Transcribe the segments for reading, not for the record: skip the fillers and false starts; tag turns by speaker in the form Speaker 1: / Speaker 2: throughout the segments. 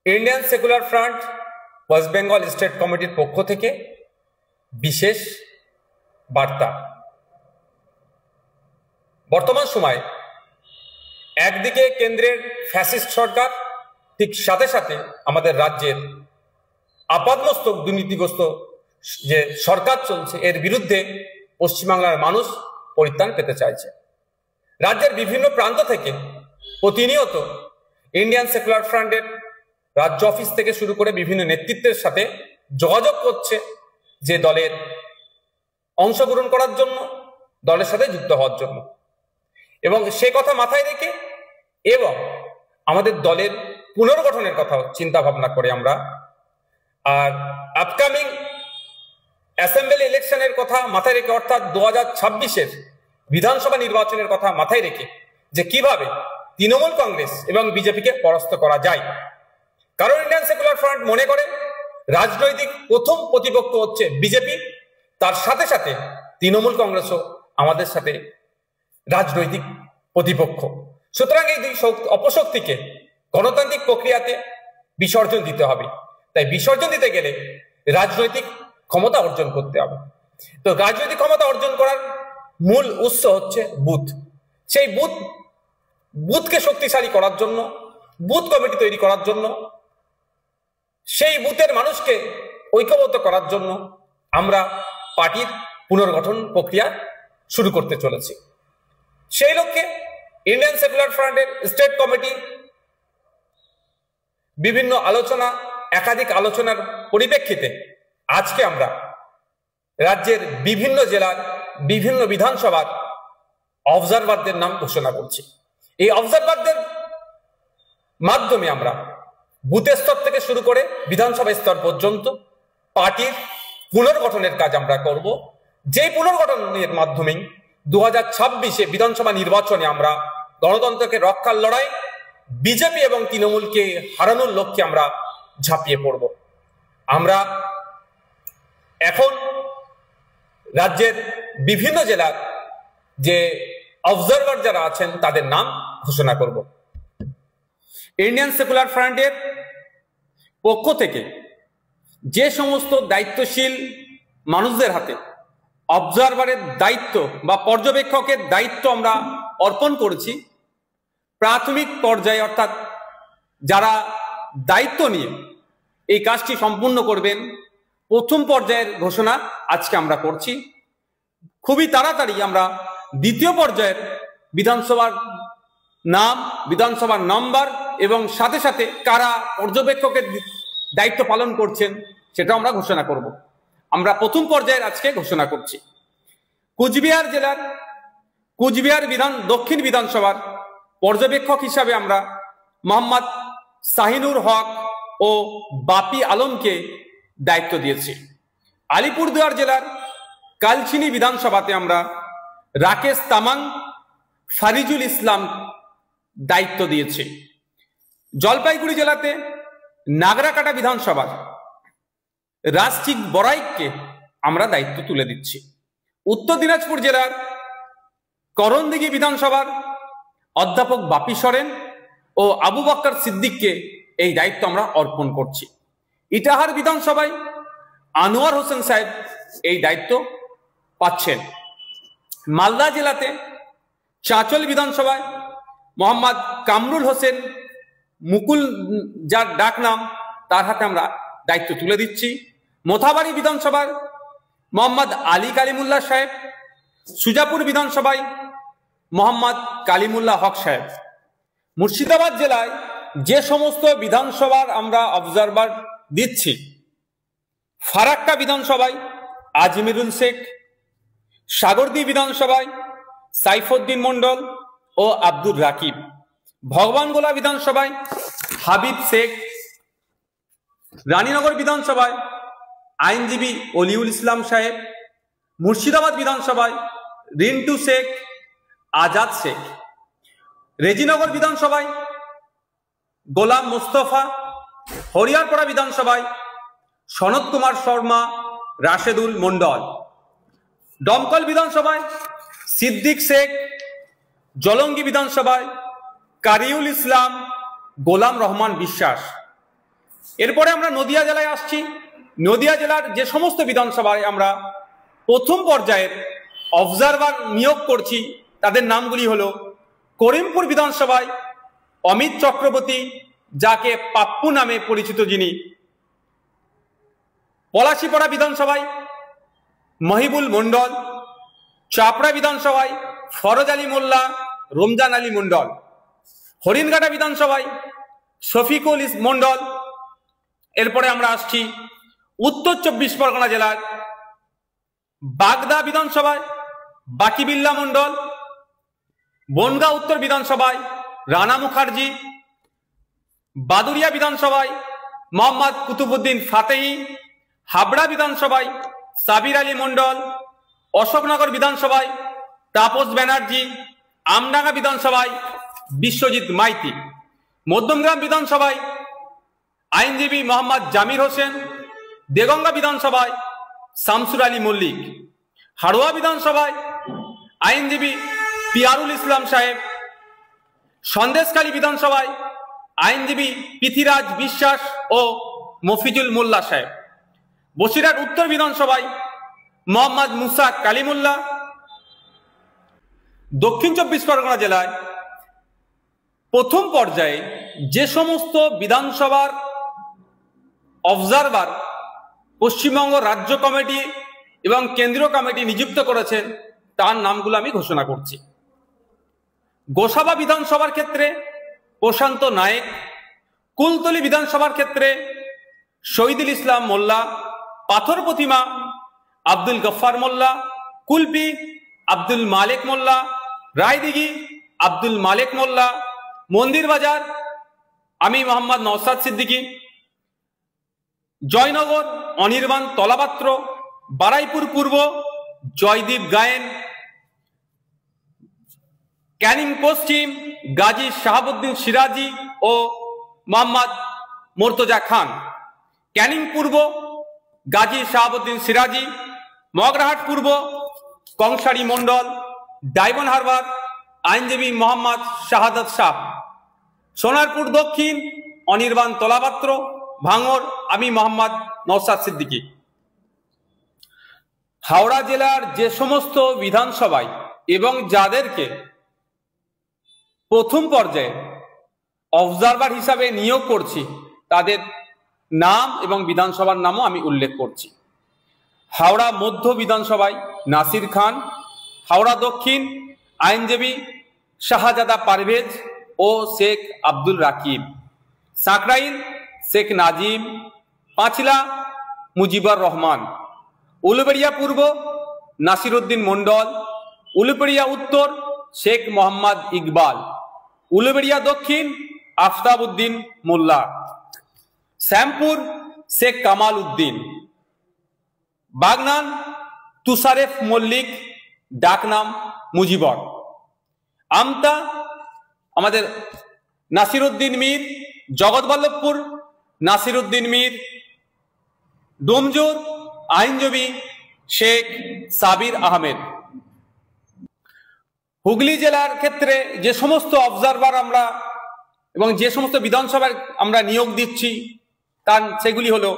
Speaker 1: Indian Secular Front West Bengal state কমিটির পক্ষ থেকে বিশেষ বার্তা। বর্তমান সময়ে একদিকে কেন্দ্রের ফ্যাসিস্ট সরকার, ঠিক সাথে সাথে আমাদের রাজ্যের আপাদমস্তক দুর্নীতিগ্রস্ত যে সরকার চলছে, এর বিরুদ্ধে পশ্চিমবাংলার মানুষ পরিত্রাণ পেতে চাইছে। রাজ্যের বিভিন্ন প্রান্ত থেকে প্রতিনিয়ত ইন্ডিয়ান সেকুলার ফ্রন্টের রাজ্য অফিস থেকে শুরু করে বিভিন্ন নেতৃত্বের সাথে যোগাযোগ করছে যে দলের অংশগ্রহণ করার জন্য, দলের সাথে যুক্ত হওয়ার জন্য, এবং সে কথা মাথায় রেখে এবং আমাদের দলের পুনর্গঠনের কথা চিন্তা ভাবনা করে আমরা আর আপকামিং অ্যাসেম্বলি ইলেকশনের কথা মাথায় রেখে, অর্থাৎ 2026-এর বিধানসভা নির্বাচনের কথা মাথায় রেখে যে কিভাবে তৃণমূল কংগ্রেস এবং বিজেপিকে পরাস্ত করা যায়। কারণ ইন্ডিয়ান সেকুলার ফ্রন্ট মনে করে রাজনৈতিক প্রথম প্রতিপক্ষ হচ্ছে বিজেপি, তার সাথে সাথে তৃণমূল কংগ্রেসও আমাদের সাথে রাজনৈতিক প্রতিপক্ষ। সুতরাং এই দুই অপশক্তিকে গণতান্ত্রিক প্রক্রিয়াতে বিসর্জন দিতে হবে। তাই বিসর্জন দিতে গেলে রাজনৈতিক ক্ষমতা অর্জন করতে হবে। তো রাজনৈতিক ক্ষমতা অর্জন করার মূল উৎস হচ্ছে বুথ। সেই বুথকে শক্তিশালী করার জন্য, বুথ কমিটি তৈরি করার জন্য, সেই বুথের মানুষকে ঐক্যবদ্ধ করার জন্য আমরা পার্টির পুনর্গঠন প্রক্রিয়া শুরু করতে চলেছি। সেই লক্ষ্যে ইন্ডিয়ান সেকুলার ফ্রন্টের স্টেট কমিটি বিভিন্ন একাধিক আলোচনার পরিপ্রেক্ষিতে আজকে আমরা রাজ্যের বিভিন্ন জেলার বিভিন্ন বিধানসভার অবজারভারদের নাম ঘোষণা করছি। এই অবজারভারদের মাধ্যমে আমরা বুথ স্তর থেকে শুরু করে বিধানসভা স্তর পর্যন্ত পার্টির পুনর্গঠনের কাজ আমরা করব। যেই পুনর্গঠনের মাধ্যমেই 2026-এ বিধানসভা নির্বাচনে আমরা গণতন্ত্রকে রক্ষার লড়াই, বিজেপি এবং তৃণমূলকে হারানোর লক্ষ্যে আমরা ঝাঁপিয়ে পড়ব। আমরা এখন রাজ্যের বিভিন্ন জেলার যে অবজারভার যারা আছেন তাদের নাম ঘোষণা করব। ইন্ডিয়ান সেকুলার ফ্রন্টের পক্ষ থেকে যে সমস্ত দায়িত্বশীল মানুষদের হাতে অবজারভারের দায়িত্ব বা পর্যবেক্ষকের দায়িত্ব আমরা অর্পণ করেছি, প্রাথমিক পর্যায়ে অর্থাৎ যারা দায়িত্ব নিয়ে এই কাজটি সম্পূর্ণ করবেন, প্রথম পর্যায়ের ঘোষণা আজকে আমরা করছি। খুবই তাড়াতাড়ি আমরা দ্বিতীয় পর্যায়ের বিধানসভার নাম, বিধানসভার নম্বর এবং সাথে সাথে কারা পর্যবেক্ষকের দায়িত্ব পালন করছেন সেটা আমরা ঘোষণা করব। আমরা প্রথম পর্যায়ের আজকে ঘোষণা করছি। কুচবিহার জেলার কুচবিহার দক্ষিণ বিধানসভার পর্যবেক্ষক হিসাবে আমরা মোহাম্মদ শাহিনুর হক ও বাপি আলমকে দায়িত্ব দিয়েছি। আলিপুরদুয়ার জেলার কালচিনি বিধানসভাতে আমরা রাকেশ তামাং, ফারিজুল ইসলাম দায়িত্ব দিয়েছি। জলপাইগুড়ি জেলাতে নাগরাকাটা বিধানসভার রাজচিক বড়াইককে আমরা দায়িত্ব তুলে দিচ্ছি। উত্তর দিনাজপুর জেলার করণদিঘি বিধানসভার অধ্যাপক বাপি সরেন ও আবু বক্কর সিদ্দিককে এই দায়িত্ব আমরা অর্পণ করছি। ইটাহার বিধানসভায় আনোয়ার হোসেন সাহেব এই দায়িত্ব পাচ্ছেন। মালদা জেলাতে চাঁচল বিধানসভায় মোহাম্মদ কামরুল হোসেন মুকুল, যার ডাক নাম, তার হাতে আমরা দায়িত্ব তুলে দিচ্ছি। মোথাবাড়ি বিধানসভার মোহাম্মদ আলী কালিমুল্লাহ সাহেব, সুজাপুর বিধানসভায় মোহাম্মদ কালিমুল্লাহ হক সাহেব। মুর্শিদাবাদ জেলায় যে সমস্ত বিধানসভার আমরা অবজারভার দিচ্ছি, ফারাক্কা বিধানসভায় আজমিরুল শেখ, সাগরদী বিধানসভায় সাইফুদ্দিন মন্ডল ও আব্দুর রাকিব, ভগবানগোলা বিধানসভায় হাবিব শেখ, রানীনগর বিধানসভায় আইনজীবী অলিউল ইসলাম সাহেব, মুর্শিদাবাদ বিধানসভায় রিন্টু শেখ, আজাদ শেখ, রেজিনগর বিধানসভায় গোলাম মোস্তফা, হরিয়ারপাড়া বিধানসভায় সনৎ কুমার শর্মা, রাশেদুল মন্ডল, দমকল বিধানসভায় সিদ্দিক শেখ, জলঙ্গি বিধানসভায় কারিউল ইসলাম, গোলাম রহমান বিশ্বাস,
Speaker 2: এরপরে আমরা নদিয়া জেলায় আসছি। নদিয়া জেলার যে সমস্ত বিধানসভায় আমরা প্রথম পর্যায়ের অবজারভার নিয়োগ করছি তাদের নামগুলি হলো করিমপুর বিধানসভায় অমিত চক্রবর্তী, যাকে পাপ্পু নামে পরিচিত যিনি। পলাশীপাড়া বিধানসভায় মহিবুল মণ্ডল। চাপড়া বিধানসভায় ফরজ আলী মোল্লা, রমজান আলী মণ্ডল। হরিণঘাটা বিধানসভায় শফিকুল মণ্ডল। এরপরে আমরা আসছি উত্তর 24 পরগনা জেলার বাগদা বিধানসভায় বাকিবিল্লা মণ্ডল। বনগাঁ উত্তর বিধানসভায় রানা মুখার্জি। বাদুরিয়া বিধানসভায় মোহাম্মদ কুতুবুদ্দিন ফাতেহি। হাবড়া বিধানসভায় সাবির আলী মণ্ডল। অশোকনগর বিধানসভায় তাপস ব্যানার্জি। আমডাঙ্গা বিধানসভায় বিশ্বজিৎ মাইতি। মধ্যমগ্রাম বিধানসভায় আইনজীবী মোহাম্মদ জামির হোসেন। দেগঙ্গা বিধানসভায় শামসুর আলী মল্লিক। হাড়োয়া বিধানসভায় আইনজীবী পিয়ারুল ইসলাম সাহেব। সন্দেশখালী বিধানসভায় আইনজীবী পৃথিরাজ বিশ্বাস ও মফিজুল মোল্লা সাহেব। বসিরহাট উত্তর বিধানসভায় মোহাম্মদ মুসা কালিমুল্লাহ। দক্ষিণ 24 পরগনা জেলায় প্রথম পর্যায়ে যে সমস্ত বিধানসভার অবজারভার পশ্চিমবঙ্গ রাজ্য কমিটি এবং কেন্দ্রীয় কমিটি নিযুক্ত করেছেন তার নামগুলো আমি ঘোষণা করছি। গোসাবা বিধানসভার ক্ষেত্রে প্রশান্ত নায়েক। কুলতলি বিধানসভার ক্ষেত্রে শহীদুল ইসলাম মোল্লা। পাথর প্রতিমা আব্দুল গফফার মোল্লা। কুলপি আব্দুল মালেক মোল্লা। রায়দিঘি আব্দুল মালেক মোল্লা। মন্দির বাজার আমি মোহাম্মদ নওসাদ সিদ্দিকী। জয়নগর অনির্বাণ তলাপাত্র। বারাইপুর পূর্ব জয়দীপ গায়েন। ক্যানিং পশ্চিম গাজী শাহাবুদ্দিন সিরাজি ও মোহাম্মদ মোর্তজা খান। ক্যানিং পূর্ব গাজী শাহাবুদ্দিন সিরাজি। মগরাহাট পূর্ব কংসারী মণ্ডল। ডায়মন্ড হারবার আইনজীবী মোহাম্মদ শাহাদাত শাহ। সোনারপুর দক্ষিণ অনির্বাণ তলাপাত্র। ভাঙর আমি মোহাম্মদ নওসাদ সিদ্দিকী। হাওড়া জেলার যে সমস্ত বিধানসভায় এবং যাদেরকে প্রথম পর্যায়ে অবজারভার হিসাবে নিয়োগ করছি তাদের নাম এবং বিধানসভার নামও আমি উল্লেখ করছি। হাওড়া মধ্য বিধানসভায় নাসির খান। হাওড়া দক্ষিণ আইনজীবী শাহজাদা পারভেজ ও শেখ আব্দুল রাকিব। সাঁকরাইল শেখ নাজিম। পাঁচলা মুজিবুর রহমান। উলুবেড়িয়া পূর্ব নাসিরউদ্দিন মণ্ডল। উলুবেড়িয়া উত্তর শেখ মোহাম্মদ ইকবাল। উলুবেড়িয়া দক্ষিণ আফতাব উদ্দিন মোল্লা। শ্যামপুর শেখ কামাল উদ্দিন। বাগনান তুষারেফ মল্লিক, ডাকনাম মুজিবর। আমতা আমাদের নাসিরউদ্দিন মীর। জগৎবল্লভপুর নাসিরউদ্দিন মীর। ডোমজুর আইনজীবী শেখ সাবির আহমেদ। হুগলি জেলার ক্ষেত্রে যে সমস্ত অবজারভার আমরা এবং যে সমস্ত বিধানসভায় আমরা নিয়োগ দিচ্ছি তার সেগুলি হলো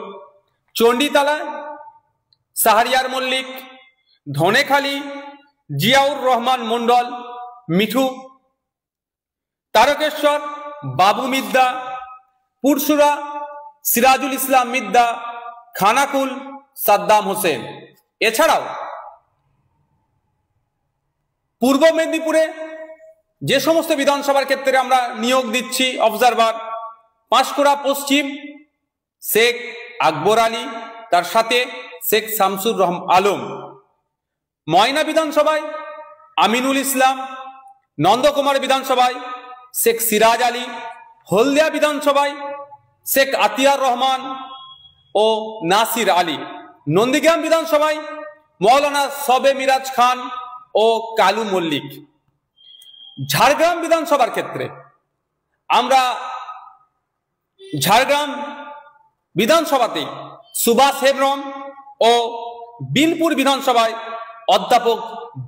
Speaker 2: চণ্ডীতলা শাহরিয়ার মল্লিক। ধনেখালি জিয়াউর রহমান মণ্ডল মিঠু। তারকেশ্বর বাবু মিদ্দা। পুরসুরা সিরাজুল ইসলাম মিদ্দা। খানাকুল সাদ্দাম হোসেন। এছাড়াও পূর্ব মেদিনীপুরে যে সমস্ত বিধানসভার ক্ষেত্রে আমরা নিয়োগ দিচ্ছি অবজারভার, পাঁশকুড়া পশ্চিম শেখ আকবর আলী, তার সাথে শেখ শামসুর আলম। ময়না বিধানসভায় আমিনুল ইসলাম। নন্দকুমার বিধানসভায় শেখ সিরাজ আলী। হলদিয়া বিধানসভায় শেখ আতিয়ার রহমান ও নাসির আলী। নন্দীগ্রাম বিধানসভায় মৌলানা সবে মিরাজ খান ও কালু মল্লিক। ঝাড়গ্রাম বিধানসভার ক্ষেত্রে আমরা ঝাড়গ্রাম বিধানসভাতে সুভাষ হেমব্রম ও বিনপুর বিধানসভায় অধ্যাপক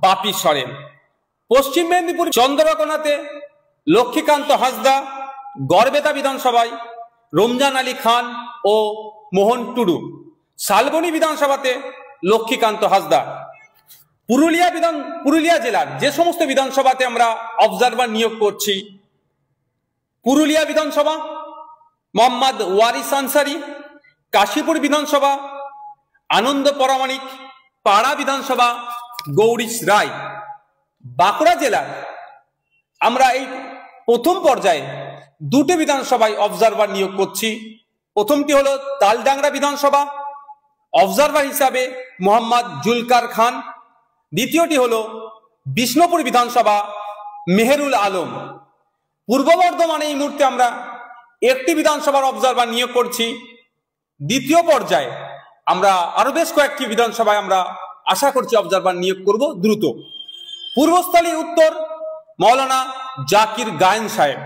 Speaker 2: বাপি সরেন। পশ্চিম মেদিনীপুর চন্দ্রকোনাতে লক্ষ্মীকান্ত হাঁসদা। গড়বেতা বিধানসভায় রমজান আলী খান ও মোহন টুডু। শালবনী বিধানসভাতে লক্ষ্মীকান্ত হাসদা। পুরুলিয়া জেলার যে সমস্ত বিধানসভাতে আমরা অবজারভার নিয়োগ করছি, পুরুলিয়া বিধানসভা মোহাম্মদ ওয়ারিস আনসারি, কাশীপুর বিধানসভা আনন্দ পরামানিক, পাড়া বিধানসভা গৌরীশ রায়। বাঁকুড়া জেলার আমরা এই প্রথম পর্যায়ে দুটি বিধানসভায় অবজারভার নিয়োগ করছি। প্রথমটি হলো তালডাংরা বিধানসভা, অবজারভার হিসাবে মোহাম্মদ জুলকার খান। দ্বিতীয়টি হলো বিষ্ণুপুর বিধানসভা, মেহেরুল আলম। পূর্ব বর্ধমানে এই মুহূর্তে আমরা একটি বিধানসভার অবজারভার নিয়োগ করছি। দ্বিতীয় পর্যায়ে আমরা আরো বেশ কয়েকটি বিধানসভায় আমরা আশা করছি অবজারভার নিয়োগ করব দ্রুত। পূর্বস্থলী উত্তর মৌলানা জাকির গায়েন সাহেব।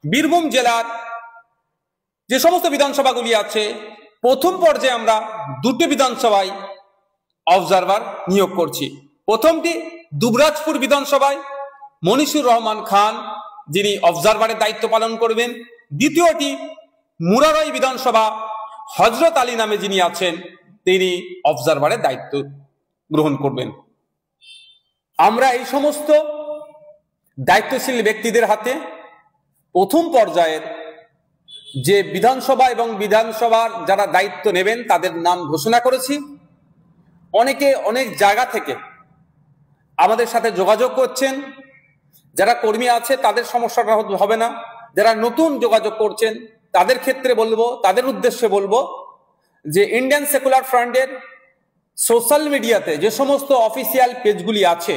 Speaker 2: বীরভূম জেলার যে সমস্ত বিধানসভাগুলি আছে, প্রথম পর্যায়ে আমরা দুটি বিধানসভায় অবজারভার নিয়োগ করছি। প্রথমটি দুবরাজপুর বিধানসভায় মনিসুর রহমান খান, যিনি অবজারভারের দায়িত্ব পালন করবেন। দ্বিতীয়টি মুরারই বিধানসভা, হজরত আলী নামে যিনি আছেন তিনি অবজারভারের দায়িত্ব গ্রহণ করবেন। আমরা এই সমস্ত দায়িত্বশীল ব্যক্তিদের হাতে প্রথম পর্যায়ের যে বিধানসভা এবং বিধানসভার যারা দায়িত্ব নেবেন তাদের নাম ঘোষণা করেছি। অনেকে অনেক জায়গা থেকে আমাদের সাথে যোগাযোগ করছেন। যারা কর্মী আছে তাদের সমস্যাটা হবে না, যারা নতুন যোগাযোগ করছেন তাদের ক্ষেত্রে বলবো, তাদের উদ্দেশ্যে বলবো যে ইন্ডিয়ান সেকুলার ফ্রন্টের সোশ্যাল মিডিয়াতে যে সমস্ত অফিসিয়াল পেজগুলি আছে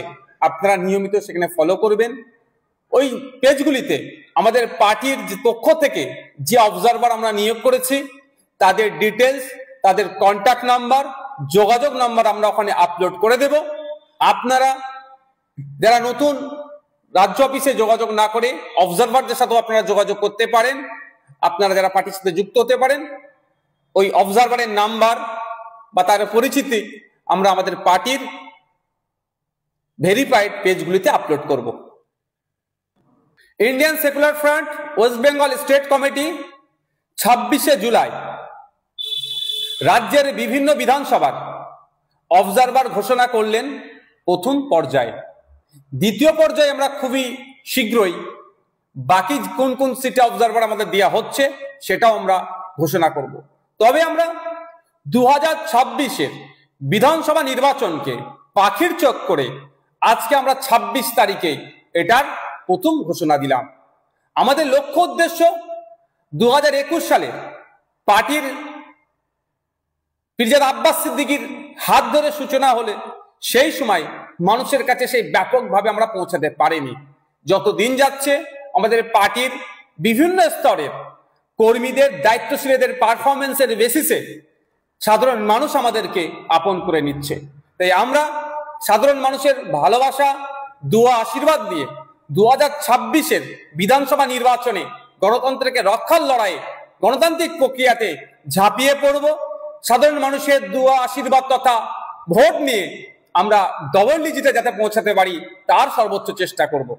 Speaker 2: আপনারা নিয়মিত সেখানে ফলো করবেন। ওই পেজগুলিতে আমাদের পার্টির পক্ষ থেকে যে অবজারভার আমরা নিয়োগ করেছি তাদের ডিটেলস, তাদের কন্ট্যাক্ট নাম্বার, যোগাযোগ নাম্বার আমরা ওখানে আপলোড করে দেব। আপনারা যারা নতুন রাজ্য অফিসে যোগাযোগ না করে অবজারভারদের সাথেও আপনারা যোগাযোগ করতে পারেন। আপনারা যারা পার্টির সাথে যুক্ত হতে পারেন, ওই অবজারভারের নাম্বার বা তার পরিচিতি আমরা আমাদের পার্টির ভেরিফাইড পেজগুলিতে আপলোড করব। ইন্ডিয়ান সেকুলার ফ্রন্ট ওয়েস্ট বেঙ্গল স্টেট কমিটি 26শে জুলাই রাজ্যের বিভিন্ন বিধানসভার অবজারভার ঘোষণা করলেন প্রথম পর্যায়ে। দ্বিতীয় পর্যায়ে আমরা খুবই শীঘ্রই বাকি কোন কোন সিটে অবজারভার আমাদের দেওয়া হচ্ছে সেটাও আমরা ঘোষণা করব। তবে আমরা 2026-এর বিধানসভা নির্বাচনকে পাখির চোখ করে আজকে আমরা 26 তারিখে এটার প্রথম ঘোষণা দিলাম। আমাদের লক্ষ্য উদ্দেশ্য 2021 সালে পার্টির পিরজাদা আব্বাস সিদ্দিকীর হাত ধরে সূচনা হলে সেই সময় মানুষের কাছে সেই ব্যাপকভাবে আমরা পৌঁছাতে পারিনি। যত দিন যাচ্ছে আমাদের পার্টির বিভিন্ন স্তরের কর্মীদের, দায়িত্বশীলদের পারফরমেন্সের বেসিসে সাধারণ মানুষ আমাদেরকে আপন করে নিচ্ছে। তাই আমরা সাধারণ মানুষের ভালোবাসা, দোয়া, আশীর্বাদ দিয়ে 2026-এর বিধানসভা নির্বাচনে গণতন্ত্রকে রক্ষার লড়াইয়ে, গণতান্ত্রিক প্রক্রিয়াতে ঝাঁপিয়ে পড়ব। সাধারণ মানুষের দোয়া, আশীর্বাদ তথা ভোট নিয়ে আমরা ডবল ডিজিটে যাতে পৌঁছাতে পারি তার সর্বোচ্চ চেষ্টা করব।